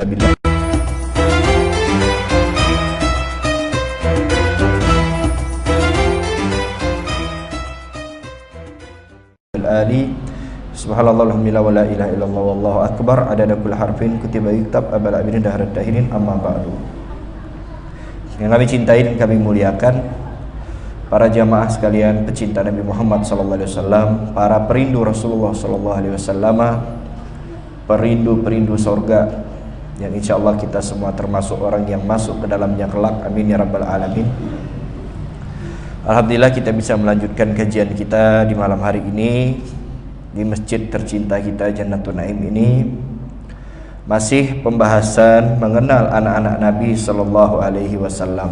Billah. Ali subhanallah alhamdulillah wa la ilaha illallah wallahu akbar adada kulli harfin kutiba yuktab abal abidin dahrat dahirin amma ba'du. Yang kami cintai dan kami muliakan, para jamaah sekalian pecinta Nabi Muhammad sallallahu alaihi wasallam, para perindu Rasulullah sallallahu alaihi wasallam, perindu surga yang insyaallah kita semua termasuk orang yang masuk ke dalamnya kelak, amin ya rabbal alamin. Alhamdulillah kita bisa melanjutkan kajian kita di malam hari ini di masjid tercinta kita Jannatul Naim ini. Masih pembahasan mengenal anak-anak Nabi sallallahu alaihi wasallam.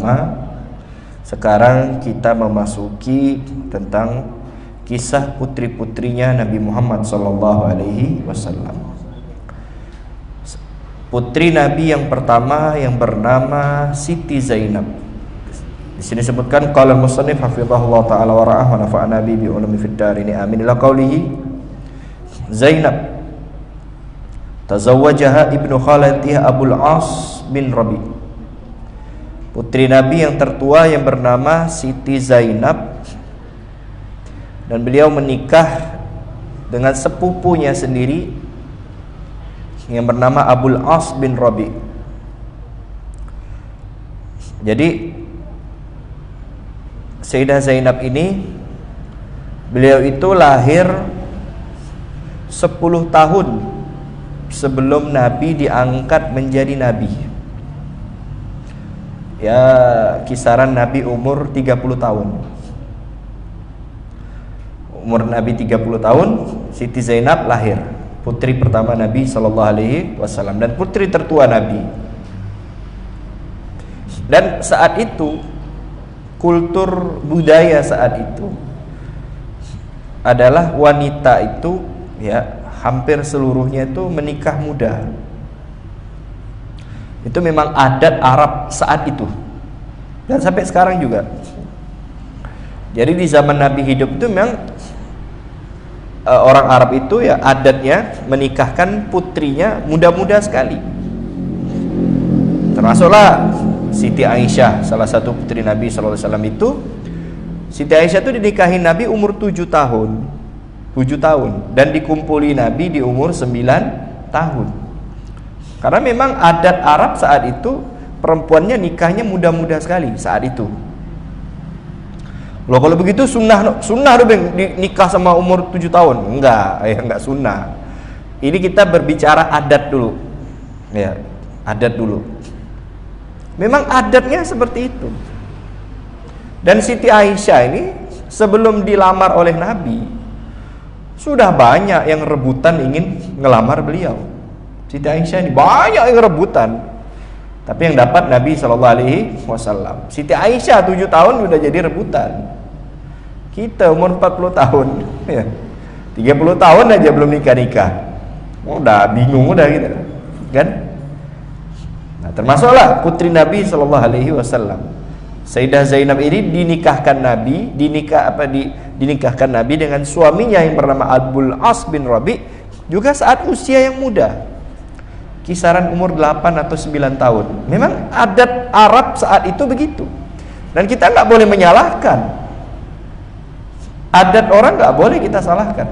Sekarang kita memasuki tentang kisah putri-putrinya Nabi Muhammad sallallahu alaihi wasallam. Putri Nabi yang pertama yang bernama Siti Zainab. Di sini disebutkan qala al-musannif hafizahullah taala wa ra'ah wa nafa'ana bi ulumi fid darini amin ila qawlihi Zainab tazawwajaha ibnu khalatiha Abul As bin Rabi. Putri Nabi yang tertua yang bernama Siti Zainab, dan beliau menikah dengan sepupunya sendiri yang bernama Abul As bin Rabi. Jadi Sayyidah Zainab ini, beliau itu lahir 10 tahun sebelum Nabi diangkat menjadi Nabi. Ya, kisaran Nabi umur 30 tahun. Umur Nabi 30 tahun, Siti Zainab lahir, putri pertama Nabi sallallahu alaihi wasallam dan putri tertua Nabi. Dan saat itu kultur budaya saat itu adalah wanita itu ya hampir seluruhnya itu menikah muda. Itu memang adat Arab saat itu dan sampai sekarang juga. Jadi di zaman Nabi hidup itu memang orang Arab itu ya adatnya menikahkan putrinya muda-muda sekali. Termasuklah Siti Aisyah, salah satu putri Nabi sallallahu alaihi wasallam itu. Siti Aisyah itu dinikahi Nabi umur 7 tahun. 7 tahun dan dikumpuli Nabi di umur 9 tahun. Karena memang adat Arab saat itu perempuannya nikahnya muda-muda sekali saat itu. Loh kalau begitu sunnah tuh nikah sama umur 7 tahun? Enggak sunnah. Ini kita berbicara adat dulu. Ya, adat dulu. Memang adatnya seperti itu. Dan Siti Aisyah ini sebelum dilamar oleh Nabi sudah banyak yang rebutan ingin ngelamar beliau. Siti Aisyah ini banyak yang rebutan, tapi yang dapat Nabi sallallahu alaihi wasallam. Siti Aisyah 7 tahun sudah jadi rebutan. Kita umur 40 tahun ya. 30 tahun aja belum nikah-nikah. Udah bingung udah gitu. Kan? Nah, termasuklah putri Nabi sallallahu alaihi wasallam. Sayyidah Zainab ini dinikahkan Nabi, dinikahkan Nabi dengan suaminya yang bernama Abul As bin Rabi juga saat usia yang muda. Kisaran umur 8 atau 9 tahun. Memang adat Arab saat itu begitu. Dan kita nggak boleh menyalahkan. Adat orang nggak boleh kita salahkan.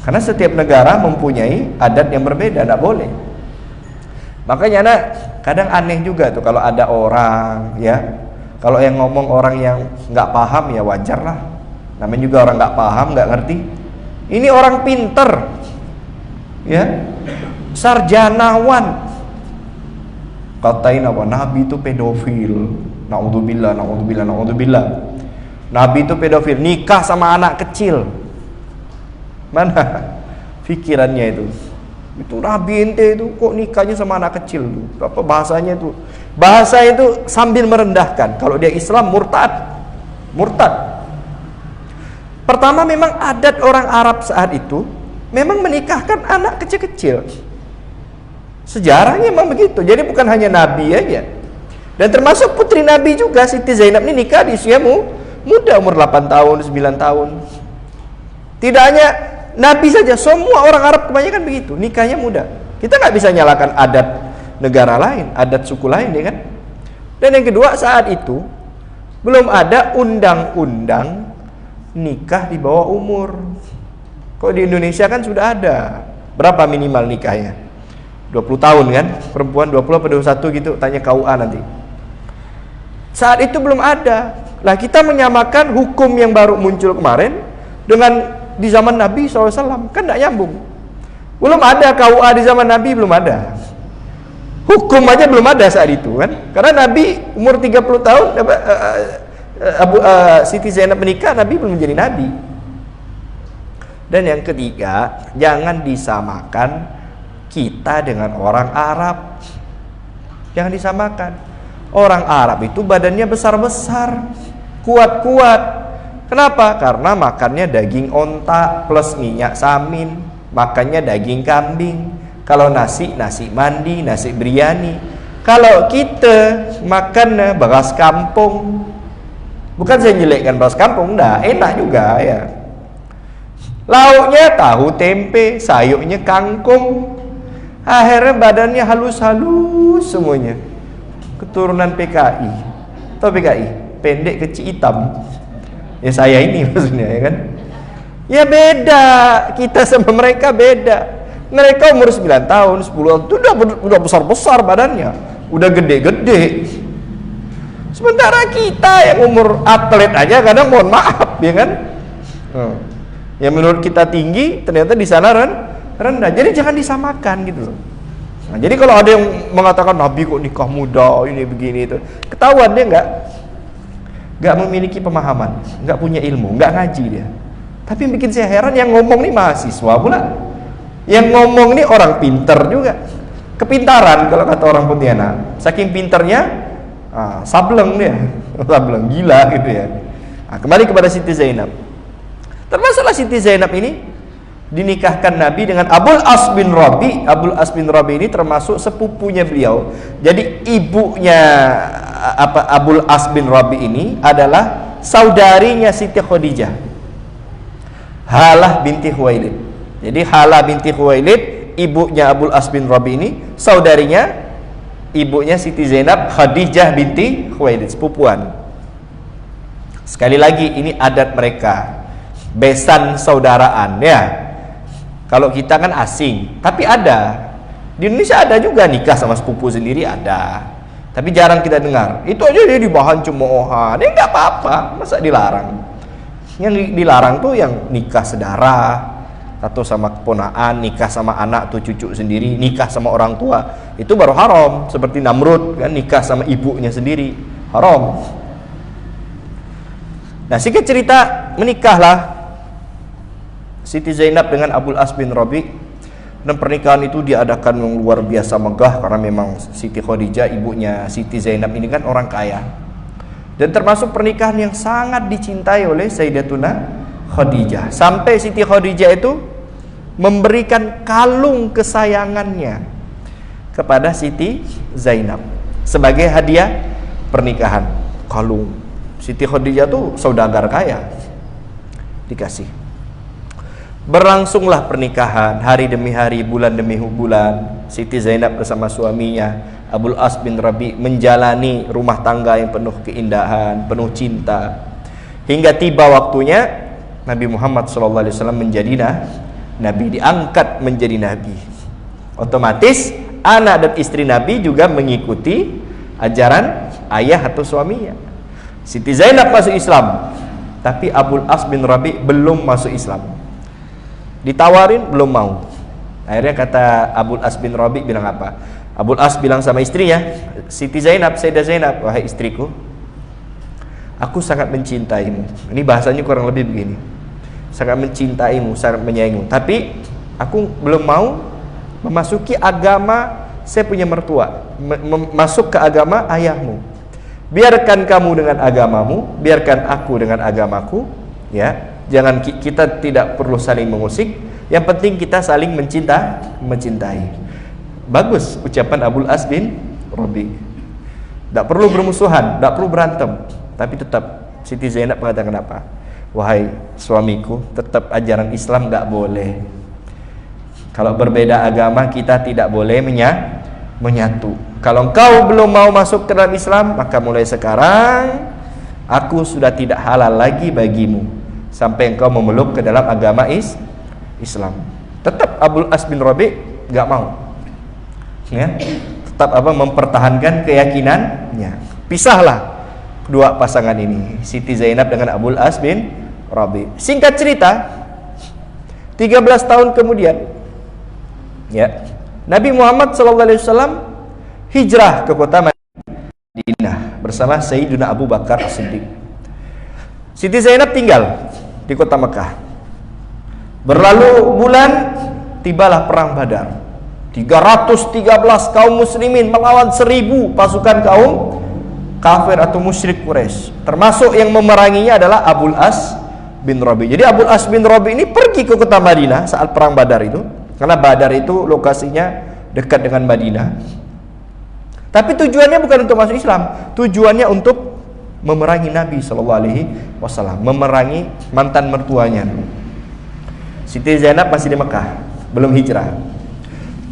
Karena setiap negara mempunyai adat yang berbeda, nggak boleh. Makanya anak kadang aneh juga tuh kalau ada orang ya, kalau yang ngomong orang yang nggak paham ya wajar lah. Namanya juga orang nggak paham, nggak ngerti. Ini orang pinter, ya, sarjanawan. Katain apa? Nabi itu pedofil. Naudzubillah. Nabi itu pedofil, nikah sama anak kecil. Mana pikirannya itu? Itu Nabi ente itu kok nikahnya sama anak kecil tuh? Apa bahasanya itu? Bahasa itu sambil merendahkan. Kalau dia Islam murtad. Pertama memang adat orang Arab saat itu memang menikahkan anak kecil-kecil. Sejarahnya memang begitu. Jadi bukan hanya Nabi aja. Dan termasuk putri Nabi juga Siti Zainab ini nikah di usia muda umur 8 tahun, 9 tahun. Tidak hanya Nabi saja, semua orang Arab kebanyakan begitu, nikahnya muda. Kita nggak bisa nyalakan adat negara lain, adat suku lain, ya kan? Dan yang kedua, saat itu belum ada undang-undang nikah di bawah umur. Kok di Indonesia kan sudah ada. Berapa minimal nikahnya? 20 tahun kan? Perempuan 20 atau 21 gitu, tanya KUA nanti. Saat itu belum ada. Lah kita menyamakan hukum yang baru muncul kemarin dengan di zaman Nabi SAW, kan tidak nyambung. Belum ada KUA di zaman Nabi, belum ada. Hukum aja belum ada saat itu kan. Karena Nabi umur 30 tahun Siti Zainab menikah, Nabi belum menjadi Nabi. Dan yang ketiga, jangan disamakan kita dengan orang Arab. Jangan disamakan. Orang Arab itu badannya besar-besar, kuat-kuat. Kenapa? Karena makannya daging onta plus minyak samin, makannya daging kambing. Kalau nasi, nasi mandi, nasi biryani. Kalau kita makan beras kampung, bukan saya jelekkan beras kampung, enggak, enak juga ya. Lauknya tahu tempe, sayurnya kangkung. Akhirnya badannya halus-halus semuanya. Keturunan PKI. Tahu PKI? Pendek, kecil, hitam. Ya saya ini maksudnya, ya kan? Ya beda, kita sama mereka beda. Mereka umur 9 tahun, 10 tahun itu udah besar-besar badannya, udah gede-gede. Sementara kita yang umur atlet aja kadang mohon maaf, ya kan? Yang menurut kita tinggi, ternyata di sana rendah. Jadi jangan disamakan gitu loh. Nah, jadi kalau ada yang mengatakan Nabi kok nikah muda, ini begini itu, ketahuan dia nggak memiliki pemahaman, nggak punya ilmu, nggak ngaji dia. Tapi yang bikin saya heran yang ngomong nih mahasiswa pula, yang ngomong nih orang pinter juga, kepintaran kalau kata orang Pontianak, saking pinternya, sableng dia, sableng gila gitu ya. Nah, kembali kepada Siti Zainab. Termasuklah Siti Zainab ini dinikahkan Nabi dengan Abul As bin Rabi. Abul As bin Rabi ini termasuk sepupunya beliau. Jadi ibunya Abul As bin Rabi ini adalah saudarinya Siti Khadijah, Halah binti Khuwailid. Jadi Halah binti Khuwailid, ibunya Abul As bin Rabi ini, saudarinya ibunya Siti Zainab, Khadijah binti Khuwailid, sepupuan. Sekali lagi, ini adat mereka, besan saudaraan ya. Kalau kita kan asing, tapi ada. Di Indonesia ada juga nikah sama sepupu sendiri, ada. Tapi jarang kita dengar. Itu aja dia dibahan cemoohan. Ya nggak apa-apa, masa dilarang? Yang dilarang tuh yang nikah sedara, atau sama keponaan, nikah sama anak atau cucu sendiri, nikah sama orang tua. Itu baru haram. Seperti Namrud kan nikah sama ibunya sendiri, haram. Nah, singkat cerita, menikahlah Siti Zainab dengan Abul As bin Rabi, dan pernikahan itu diadakan yang luar biasa megah karena memang Siti Khadijah, ibunya Siti Zainab ini kan orang kaya, dan termasuk pernikahan yang sangat dicintai oleh Sayyidatuna Khadijah, sampai Siti Khadijah itu memberikan kalung kesayangannya kepada Siti Zainab sebagai hadiah pernikahan. Kalung. Siti Khadijah tuh saudagar kaya, dikasih. Berlangsunglah pernikahan hari demi hari, bulan demi bulan. Siti Zainab bersama suaminya Abul As bin Rabi menjalani rumah tangga yang penuh keindahan, penuh cinta, hingga tiba waktunya Nabi Muhammad SAW menjadi Nabi, diangkat menjadi Nabi. Otomatis anak dan istri Nabi juga mengikuti ajaran ayah atau suaminya. Siti Zainab masuk Islam, tapi Abul As bin Rabi belum masuk Islam. Ditawarin belum mau. Akhirnya kata Abul As bin Rabi bilang apa? Abul As bilang sama istrinya, Siti Zainab, Sayyidah Zainab, wahai istriku, aku sangat mencintaimu. Ini bahasanya kurang lebih begini, sangat mencintaimu, sangat menyayangimu, tapi aku belum mau memasuki agama saya punya mertua, masuk ke agama ayahmu. Biarkan kamu dengan agamamu, biarkan aku dengan agamaku, ya. Jangan, kita tidak perlu saling mengusik. Yang penting kita saling mencintai. Bagus ucapan Abul As bin Rabi. Tidak perlu bermusuhan, tidak perlu berantem. Tapi tetap Siti Zainab mengatakan apa? Wahai suamiku, tetap ajaran Islam nggak boleh. Kalau berbeda agama kita tidak boleh menyatu. Kalau engkau belum mau masuk ke dalam Islam, maka mulai sekarang aku sudah tidak halal lagi bagimu sampai engkau memeluk ke dalam agama Islam. Tetap Abul As bin Rabi nggak mau, ya, tetap mempertahankan keyakinannya. Pisahlah kedua pasangan ini, Siti Zainab dengan Abul As bin Rabi. Singkat cerita, 13 tahun kemudian, ya, Nabi Muhammad SAW hijrah ke kota Madinah bersama Sayyidina Abu Bakar As-Siddiq. Siti Zainab tinggal di kota Mekah. Berlalu bulan, tibalah perang Badar. 313 kaum muslimin melawan 1000 pasukan kaum kafir atau musyrik Quraisy. Termasuk yang memeranginya adalah Abul As bin Rabi. Jadi Abul As bin Rabi ini pergi ke kota Madinah saat perang Badar itu, karena Badar itu lokasinya dekat dengan Madinah. Tapi tujuannya bukan untuk masuk Islam, tujuannya untuk memerangi Nabi SAW, memerangi mantan mertuanya. Siti Zainab masih di Mekah, belum hijrah.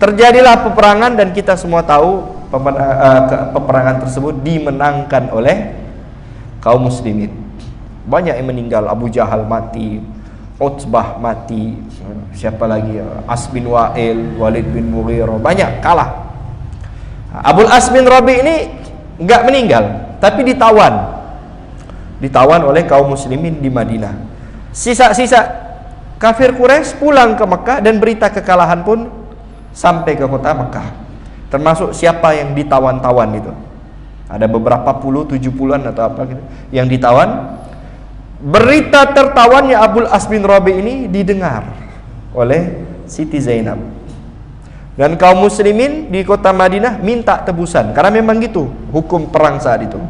Terjadilah peperangan dan kita semua tahu peperangan tersebut dimenangkan oleh kaum muslimin. Banyak yang meninggal, Abu Jahal mati, Utbah mati, siapa lagi, As bin Wa'il, Walid bin Mughirah, banyak kalah. Abul As bin Rabi ini enggak meninggal, tapi ditawan oleh kaum muslimin di Madinah. Sisa-sisa kafir Quraisy pulang ke Mekah dan berita kekalahan pun sampai ke kota Mekah. Termasuk siapa yang ditawan-tawan itu, ada beberapa puluh, 70-an atau apa gitu yang ditawan. Berita tertawannya Abul As bin Rabi ini didengar oleh Siti Zainab, dan kaum muslimin di kota Madinah minta tebusan, karena memang gitu hukum perang saat itu,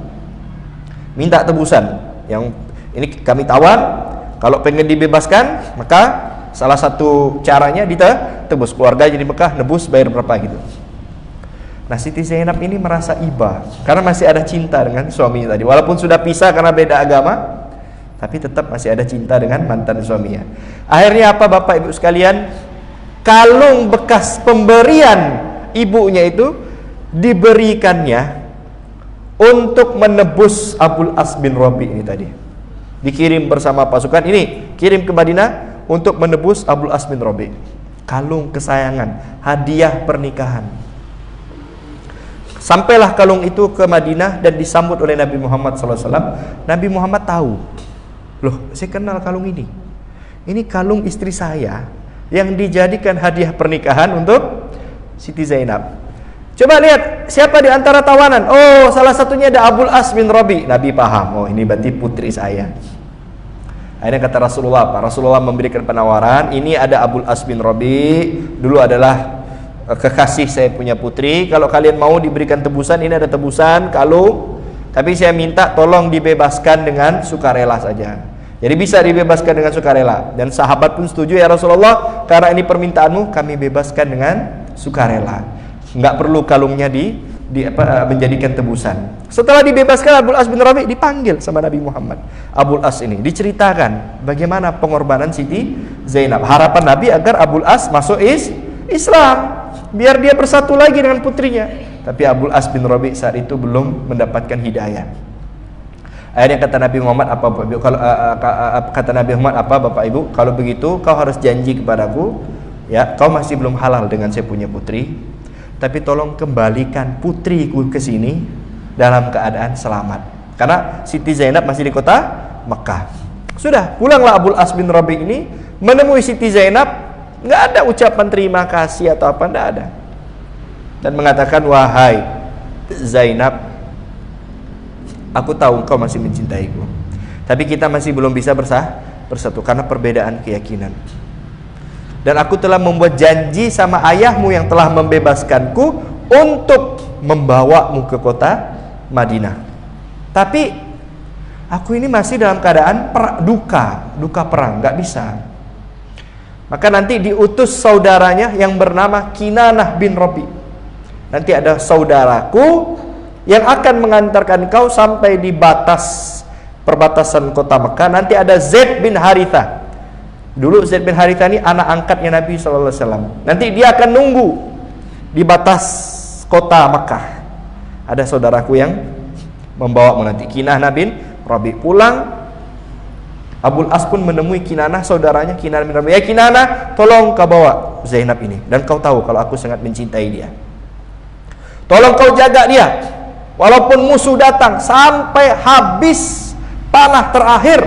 minta tebusan. Yang ini kami tawan, kalau pengen dibebaskan maka salah satu caranya ditebus, keluarga jadi Mekah nebus bayar berapa gitu. Nah, Siti Zainab ini merasa iba karena masih ada cinta dengan suaminya tadi, walaupun sudah pisah karena beda agama, tapi tetap masih ada cinta dengan mantan suaminya. Akhirnya apa Bapak Ibu sekalian? Kalung bekas pemberian ibunya itu diberikannya untuk menebus Abul As bin Rabi ini tadi. Dikirim bersama pasukan ini, kirim ke Madinah untuk menebus Abul As bin Rabi. Kalung kesayangan, hadiah pernikahan. Sampailah kalung itu ke Madinah dan disambut oleh Nabi Muhammad SAW. Nabi Muhammad tahu, loh, saya kenal kalung ini. Ini kalung istri saya yang dijadikan hadiah pernikahan untuk Siti Zainab. Coba lihat siapa di antara tawanan. Oh, salah satunya ada Abul As bin Rabi. Nabi paham, oh ini berarti putri saya. Akhirnya kata Rasulullah memberikan penawaran, ini ada Abul As bin Rabi, dulu adalah kekasih saya punya putri. Kalau kalian mau diberikan tebusan, ini ada tebusan kalung, tapi saya minta tolong dibebaskan dengan sukarela saja. Jadi bisa dibebaskan dengan sukarela. Dan sahabat pun setuju, ya Rasulullah, karena ini permintaanmu, kami bebaskan dengan sukarela. Enggak perlu kalungnya menjadikan tebusan. Setelah dibebaskan, Abul As bin Rabi dipanggil sama Nabi Muhammad. Abul As ini diceritakan bagaimana pengorbanan Siti Zainab. Harapan Nabi agar Abul As masuk Islam, biar dia bersatu lagi dengan putrinya. Tapi Abul As bin Rabi saat itu belum mendapatkan hidayah. Akhirnya kata Nabi Muhammad, kata Nabi Muhammad, Bapak Ibu, kalau begitu kau harus janji kepadaku, ya, kau masih belum halal dengan saya punya putri, tapi tolong kembalikan putriku ke sini dalam keadaan selamat. Karena Siti Zainab masih di kota Mekah. Sudah, pulanglah Abul As bin Rabi ini menemui Siti Zainab, nggak ada ucapan terima kasih atau apa, nggak ada. Dan mengatakan, wahai Zainab, aku tahu engkau masih mencintaiku, tapi kita masih belum bisa bersatu karena perbedaan keyakinan. Dan aku telah membuat janji sama ayahmu yang telah membebaskanku untuk membawamu ke kota Madinah. Tapi aku ini masih dalam keadaan duka perang, nggak bisa. Maka nanti diutus saudaranya yang bernama Kinanah bin Rabi. Nanti ada saudaraku yang akan mengantarkan kau sampai di perbatasan kota Mekah. Nanti ada Zaid bin Harithah. Dulu Zaid bin Harithah ini anak angkatnya Nabi SAW. Nanti dia akan nunggu di batas kota Mekah. Ada saudaraku yang membawa nanti. Kinanah bin Rabi pulang. Abul As pun menemui Kinanah, saudaranya Kinanah bin Rabi. Ya Kinanah, tolong kau bawa Zainab ini. Dan kau tahu kalau aku sangat mencintai dia. Tolong kau jaga dia. Walaupun musuh datang sampai habis panah terakhir,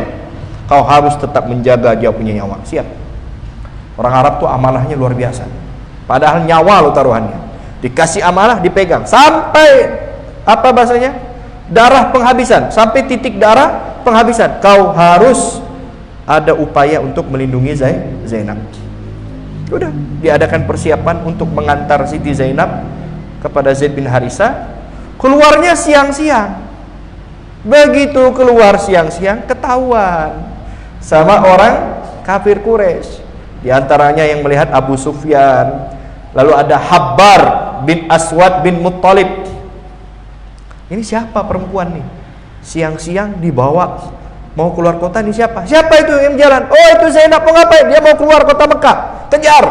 kau harus tetap menjaga dia punya nyawa. Siap. Orang Arab tuh amanahnya luar biasa. Padahal nyawa lo taruhannya. Dikasih amanah, dipegang sampai apa bahasanya? Darah penghabisan, sampai titik darah penghabisan. Kau harus ada upaya untuk melindungi Zainab. Udah, diadakan persiapan untuk mengantar Siti Zainab kepada Zaid bin Harithah. Keluarnya siang-siang. Begitu keluar siang-siang, ketahuan sama orang kafir Quraisy. Di antaranya yang melihat Abu Sufyan. Lalu ada Habbar bin Aswad bin Muttalib. Ini siapa perempuan nih? Siang-siang dibawa mau keluar kota, nih siapa? Siapa itu yang jalan? Oh, itu Zainab. Mau ngapain? Dia mau keluar kota Mekah. Kejar.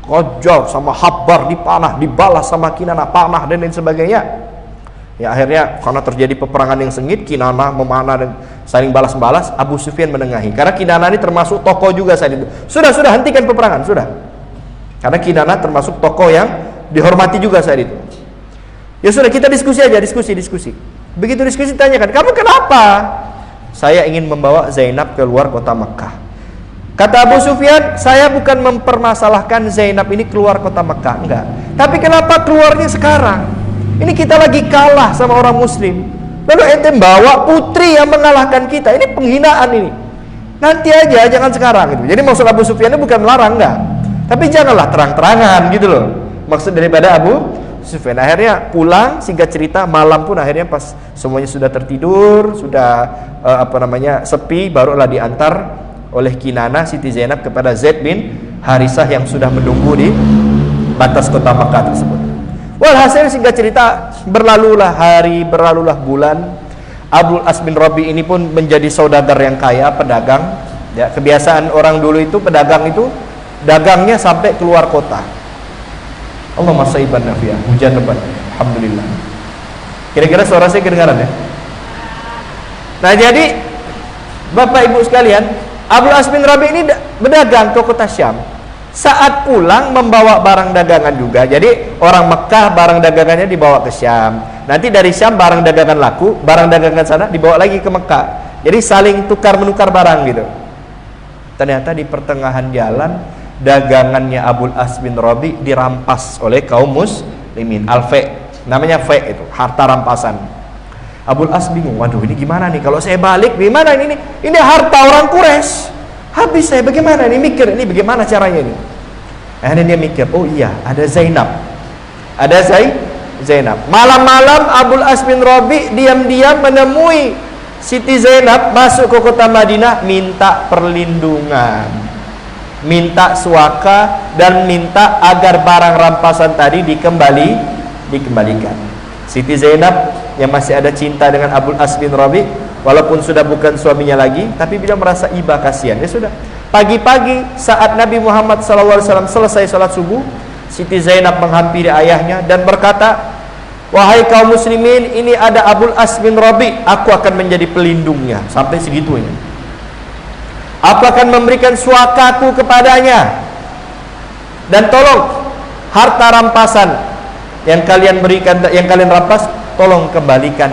Kejar sama Habbar, dipanah, dibalas sama Kinanah, panah dan lain sebagainya. Ya akhirnya karena terjadi peperangan yang sengit, Kinanah memanah dan saling balas-balas. Abu Sufyan menengahi. Karena Kinanah ini termasuk tokoh juga saat itu. Sudah hentikan peperangan, sudah. Karena Kinanah termasuk tokoh yang dihormati juga saat itu. Ya sudah, kita diskusi aja, diskusi. Begitu diskusi tanyakan, kamu kenapa? Saya ingin membawa Zainab keluar kota Mekah. Kata Abu Sufyan, saya bukan mempermasalahkan Zainab ini keluar kota Mekah, enggak. Tapi kenapa keluarnya sekarang? Ini kita lagi kalah sama orang muslim. Lalu ente bawa putri yang mengalahkan kita. Ini penghinaan ini. Nanti aja, jangan sekarang gitu. Jadi maksud Abu Sufyan ini bukan melarang, enggak. Tapi janganlah terang-terangan gitu loh. Maksud daripada Abu Sufyan. Akhirnya pulang, singkat cerita malam pun akhirnya pas semuanya sudah tertidur, sudah sepi, barulah diantar oleh Kinanah Siti Zainab kepada Zaid bin Harithah yang sudah menunggu di batas kota Makkah tersebut. Walhasil singkat cerita, berlalulah hari, berlalulah bulan. Abul As bin Rabi ini pun menjadi saudagar yang kaya, pedagang. Ya, kebiasaan orang dulu itu pedagang itu dagangnya sampai keluar kota. Allahumma saiban nafi'ah, hujan lebat. Alhamdulillah. Kira-kira suara saya kedengaran ya? Nah, jadi Bapak Ibu sekalian, Abul As bin Rabi ini berdagang ke kota Syam. Saat pulang membawa barang dagangan juga. Jadi orang Mekah barang dagangannya dibawa ke Syam. Nanti dari Syam barang dagangan laku, barang dagangan sana dibawa lagi ke Mekah. Jadi saling tukar menukar barang gitu. Ternyata di pertengahan jalan dagangannya Abul As bin Rabi dirampas oleh kaum muslimin. Al-Fe, namanya Fe itu, harta rampasan. Abul As bingung, waduh ini gimana nih kalau saya balik, gimana ini? Ini harta orang Quraisy, habis saya bagaimana nih, mikir ini bagaimana caranya ini. Akhirnya dia mikir, oh iya ada Zainab, ada Zainab. Malam-malam Abul As bin Rabi diam-diam menemui Siti Zainab masuk ke kota Madinah, minta perlindungan, minta suaka, dan minta agar barang rampasan tadi dikembalikan. Siti Zainab yang masih ada cinta dengan Abul As bin Rabi, walaupun sudah bukan suaminya lagi, tapi bila merasa iba kasihan, ya sudah. Pagi-pagi saat Nabi Muhammad SAW selesai salat subuh, Siti Zainab menghampiri ayahnya dan berkata, wahai kaum muslimin, ini ada Abul As bin Rabi, aku akan menjadi pelindungnya. Sampai segitunya. Aku akan memberikan suakaku kepadanya, dan tolong harta rampasan yang kalian berikan, yang kalian rampas, tolong kembalikan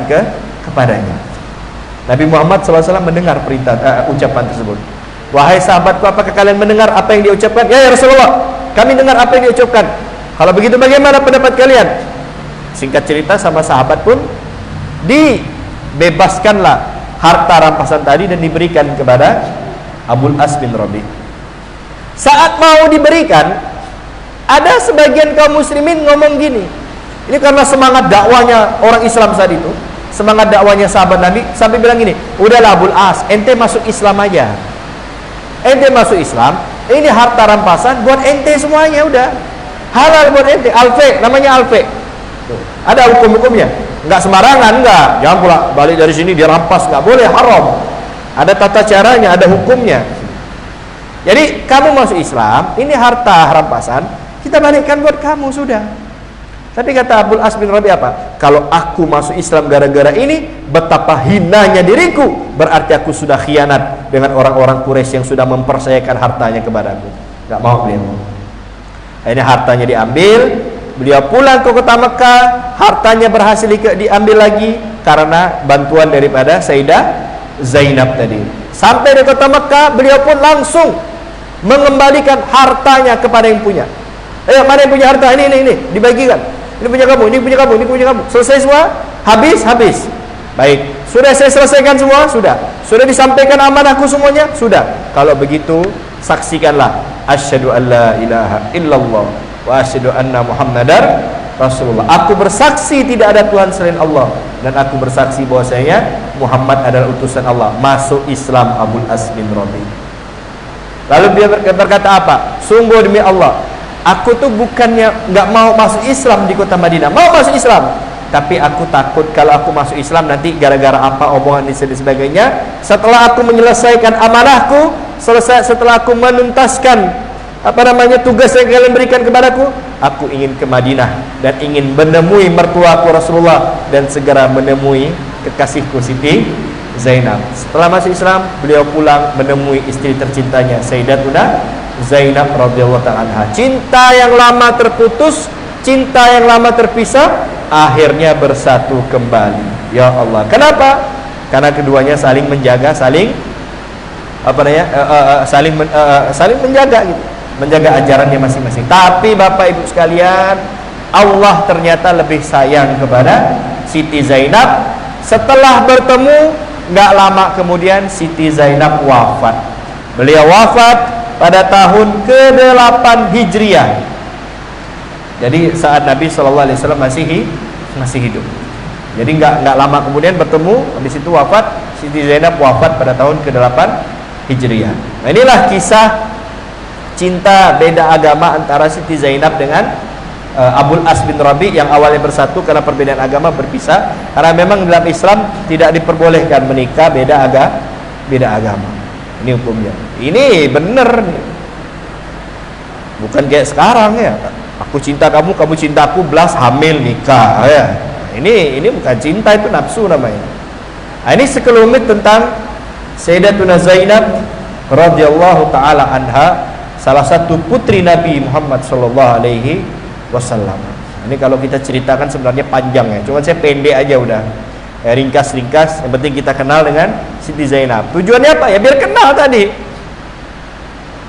kepadanya. Nabi Muhammad SAW mendengar perintah ucapan tersebut. Wahai sahabatku, apakah kalian mendengar apa yang dia ucapkan? Ya Rasulullah, kami dengar apa yang dia ucapkan. Kalau begitu bagaimana pendapat kalian? Singkat cerita, sama sahabat pun dibebaskanlah harta rampasan tadi dan diberikan kepada Abul As bin Rabi. Saat mau diberikan, ada sebagian kaum muslimin ngomong gini. Ini karena semangat dakwanya orang Islam saat itu, semangat dakwanya sahabat Nabi, sampai bilang gini, udahlah Abul As, ente masuk Islam aja. Ente masuk Islam, ini harta rampasan buat ente semuanya, udah halal buat ente. Alfe, namanya Alfe. Ada hukum-hukumnya, nggak sembarangan, nggak. Jangan pula balik dari sini dia rampas, nggak boleh, haram. Ada tata caranya, ada hukumnya. Jadi kamu masuk Islam, ini harta rampasan, kita balikkan buat kamu sudah. Tapi kata Abul As bin Rabi apa? Kalau aku masuk Islam gara-gara ini, betapa hinanya diriku, berarti aku sudah khianat dengan orang-orang Quraisy yang sudah mempercayakan hartanya kepadaku. Gak mau beliau. Akhirnya hartanya diambil, beliau pulang ke kota Mekah, hartanya berhasil diambil lagi karena bantuan daripada Sayyidah Zainab tadi. Sampai di kota Mekah, beliau pun langsung mengembalikan hartanya kepada yang punya. Mana yang punya harta? Ini dibagikan. Ini punya kamu, ini punya kamu, ini punya kamu. Selesai semua? Habis. Baik. Sudah saya selesaikan semua? Sudah. Sudah disampaikan amanahku semuanya? Sudah. Kalau begitu, saksikanlah asyhadu an la ilaha illallah wa asyhadu anna Muhammadar Rasulullah. Aku bersaksi tidak ada Tuhan selain Allah, dan aku bersaksi bahwasanya Muhammad adalah utusan Allah. Masuk Islam Abul As bin Rabi. Lalu dia berkata apa? Sungguh demi Allah, aku tuh bukannya nggak mau masuk Islam di kota Madinah, mau masuk Islam, tapi aku takut kalau aku masuk Islam nanti gara-gara apa omongan dan sebagainya. Setelah aku menyelesaikan amanahku, setelah aku menuntaskan tugas yang kalian berikan kepadaku, aku ingin ke Madinah dan ingin menemui mertuaku Rasulullah dan segera menemui kekasihku Siti Zainab. Setelah masuk Islam, beliau pulang menemui istri tercintanya Sayyidatuna Zainab radhiyallahu ta'ala anha. Cinta yang lama terputus, cinta yang lama terpisah, akhirnya bersatu kembali. Ya Allah. Kenapa? Karena keduanya saling menjaga, saling menjaga gitu. Menjaga ajarannya masing-masing. Tapi Bapak Ibu sekalian, Allah ternyata lebih sayang kepada Siti Zainab. Setelah bertemu, nggak lama kemudian Siti Zainab wafat. Beliau wafat pada tahun ke-8 Hijriah. Jadi saat Nabi SAW masih hidup. Jadi nggak lama kemudian bertemu, habis itu wafat. Siti Zainab wafat pada tahun ke-8 Hijriah. Nah, inilah kisah cinta beda agama antara Siti Zainab dengan Abul As bin Rabi yang awalnya bersatu karena perbedaan agama, berpisah karena memang dalam Islam tidak diperbolehkan menikah beda agama. Ini hukumnya. Ini bener nih. Bukan kayak sekarang ya. Aku cinta kamu, kamu cinta aku, belas hamil nikah ya. Ini bukan cinta, itu nafsu namanya. Nah, ini sekelumit tentang Sayyidatuna Zainab radhiyallahu taala anha, salah satu putri Nabi Muhammad sallallahu alaihi wasallam. Ini kalau kita ceritakan sebenarnya panjang ya. Cuma saya pendek aja udah. Ringkas-ringkas, yang penting kita kenal dengan Siti Zainab. Tujuannya apa? Ya biar kenal tadi.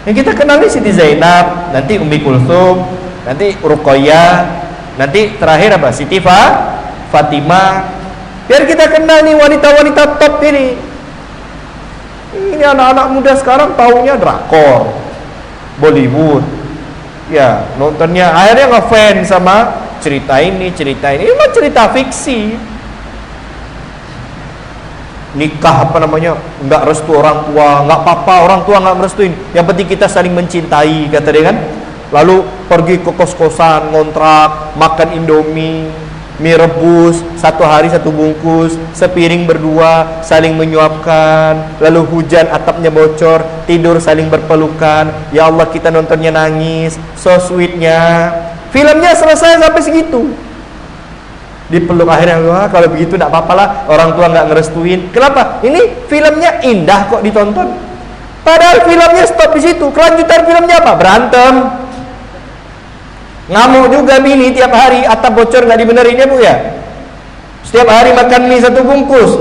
Yang kita kenal nih Siti Zainab, nanti Ummi Kulthum, nanti Ruqayyah, nanti terakhir apa? Siti Fatimah. Biar kita kenal nih wanita-wanita top ini. Ini anak-anak muda sekarang taunya drakor, Bollywood. Ya, nontonnya akhirnya ngefans sama cerita ini. Ini mah cerita fiksi. Nikah nggak restu orang tua, nggak apa-apa orang tua nggak merestuin. Yang penting kita saling mencintai, kata dia kan. Lalu pergi ke kos-kosan, ngontrak, makan Indomie, mie rebus, satu hari satu bungkus, sepiring berdua, saling menyuapkan. Lalu hujan atapnya bocor, tidur saling berpelukan. Ya Allah, kita nontonnya nangis, so sweetnya. Filmnya selesai sampai segitu. Dipeluk akhirnya, wah kalau begitu tidak apa-apa lah, orang tua nggak ngerestuin. Kenapa? Ini filmnya indah kok ditonton. Padahal filmnya stop di situ. Kelanjutan filmnya apa? Berantem. Ngamuk juga bini tiap hari, atap bocor nggak dibenerin ya Bu ya. Setiap hari makan mie satu bungkus.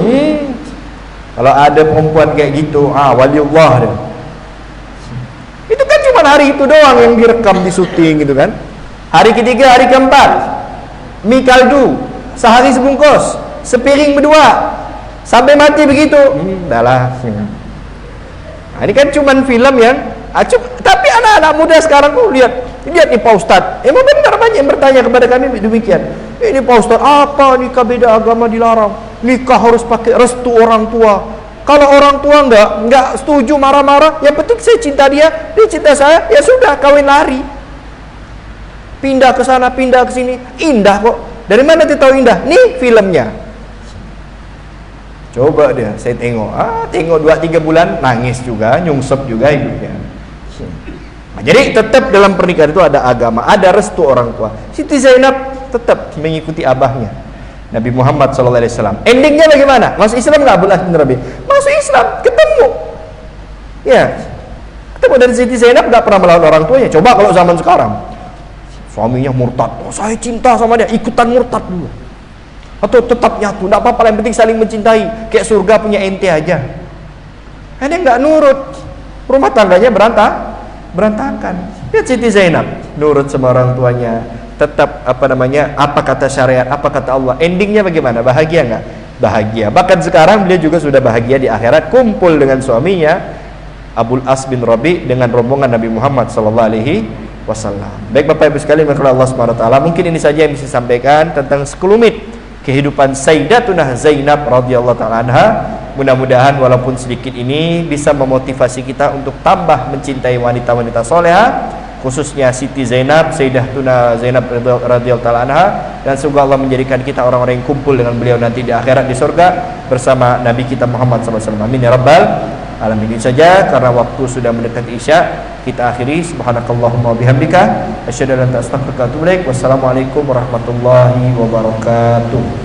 Kalau ada perempuan kayak gitu, waliullah deh. Itu kan cuma hari itu doang yang direkam di syuting gitu kan. Hari ketiga, hari keempat, mie kaldu sehari sebungkus, sepiring berdua, sampai mati begitu. Dahlah. Nah, ini kan cuma film yang tapi anak-anak muda sekarang tuh lihat nih Pak Ustadz. Emang benar banyak yang bertanya kepada kami demikian. Ini Pak Ustadz, apa nikah beda agama dilarang? Nikah harus pakai restu orang tua. Kalau orang tua nggak setuju, marah-marah, yang penting saya cinta dia cinta saya, ya sudah kawin lari. Pindah ke sana, pindah ke sini, indah kok. Dari mana kita tahu indah? Nih filmnya. Coba dia, saya tengok 2-3 bulan nangis juga, nyungsep juga hidupnya. Nah, jadi tetap dalam pernikahan itu ada agama, ada restu orang tua. Siti Zainab tetap mengikuti abahnya, Nabi Muhammad SAW. Endingnya bagaimana? Masuk Islam nggak Abdullah bin Rabi? Masuk Islam, ketemu. Ya, ketemu dari Siti Zainab nggak pernah melawan orang tuanya. Coba kalau zaman sekarang, suaminya murtad, oh saya cinta sama dia, ikutan murtad dulu. Atau tetap nyatu, nggak apa-apa, yang penting saling mencintai, kayak surga punya ente aja. Dia nggak nurut, rumah tangganya berantakan. Lihat Siti Zainab, nurut sama orang tuanya, tetap apa kata syariat, apa kata Allah. Endingnya bagaimana? Bahagia nggak? Bahagia. Bahkan sekarang beliau juga sudah bahagia di akhirat, kumpul dengan suaminya Abul As bin Rabi dengan rombongan Nabi Muhammad SAW. Baik Bapak Ibu sekalian, maka Allah Subhanahu Wa Taala, mungkin ini saja yang bisa sampaikan tentang sekelumit kehidupan Sayyidatunah Zainab radhiyallahu taala anha. Mudah-mudahan walaupun sedikit ini bisa memotivasi kita untuk tambah mencintai wanita-wanita soleha, khususnya Siti Zainab, Sayyidatuna Zainab radhiyallahu taala anha, dan semoga Allah menjadikan kita orang-orang yang kumpul dengan beliau nanti di akhirat di surga bersama Nabi kita Muhammad SAW. Amin ya rabbal alamin. Ini saja karena waktu sudah mendekati Isya, kita akhiri. Subhanakallahumma bihamdika asyhadu an la ilaha illa anta astaghfiruka wa atubu ilaik. Wassalamualaikum warahmatullahi wabarakatuh.